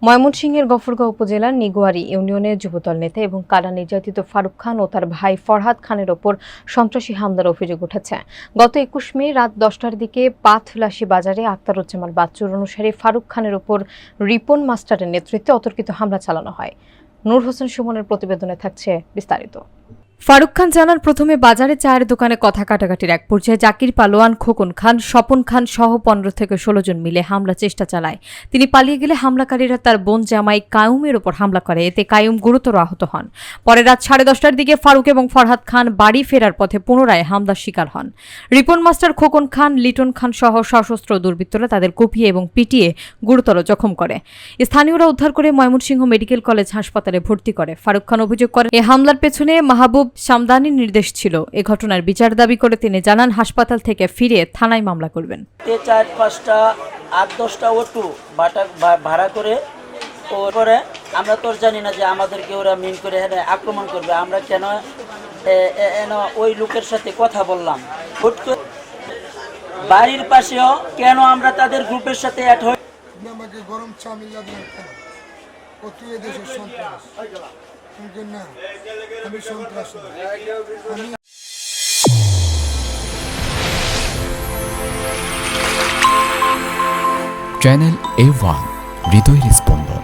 ময়মনসিংহের গফরগাঁও উপজেলার নিগুয়ারি ইউনিয়নের যুবদল নেতা এবং কারা নির্যাতিত ফারুক খান ও তার ভাই ফরহাদ খানের ওপর সন্ত্রাসী হামলার অভিযোগ উঠেছে। গত ২১ মে রাত ১০টার দিকে পাথলাসী বাজারে আক্তারুজ্জামান বাচ্চুর অনুসারী ফারুক খানের ওপর রিপন মাস্টারের নেতৃত্বে অতর্কিত হামলা চালানো হয়। নূর হোসেন সুমনের প্রতিবেদনে থাকছে বিস্তারিত। ফারুক খান জানান, প্রথমে বাজারে চায়ের দোকানে কথা কাটাকাটির এক পর্যায়ে জাকির পালোয়ান, খোকন খান, স্বপন খান সহ ১৫ থেকে ১৬ জন মিলে হামলা চেষ্টা চালায়। তিনি পালিয়ে গেলে হামলাকারীরা তার বোন জামাই কায়ুমের ওপর হামলা করে, এতে কায়ুম গুরুতর আহত হন। পরে রাত ১০:৩০টার দিকে ফারুক এবং ফরহাদ খান বাড়ি ফেরার পথে পুনরায় হামলার শিকার হন। রিপন মাস্টার, খোকন খান, লিটন খান সহ সশস্ত্র দুর্বৃত্তরা তাদের কুপিয়ে এবং পিটিয়ে গুরুতর জখম করে। স্থানীয়রা উদ্ধার করে ময়মনসিংহ মেডিকেল কলেজ হাসপাতালে ভর্তি করে। ফারুক খান অভিযোগ করেন, এই হামলার পেছনে মাহবুব সামদানির নির্দেশ ছিল। এ ঘটনার বিচার দাবি করে তিনি জানান, হাসপাতাল থেকে ফিরে থানায় মামলা করবেন। ৪-৫টা ৮-১০টা অটো ভাড়া করে ওপরে আমরা তো জানি না যে আমাদেরকে ওরা মিন করে আক্রমণ করবে। আমরা কেন ওই লোকের সাথে কথা বললাম, বাড়ির পাশেও কেন আমরা তাদের গ্রুপের সাথে অ্যাড হই। আমাকে গরম চা মিলা দিলেন কেন? ও তুই এদেশের সন্ত্রাস না, আমি সন্ত্রাস না। চ্যানেল A1 হৃদয়ের স্পন্দন।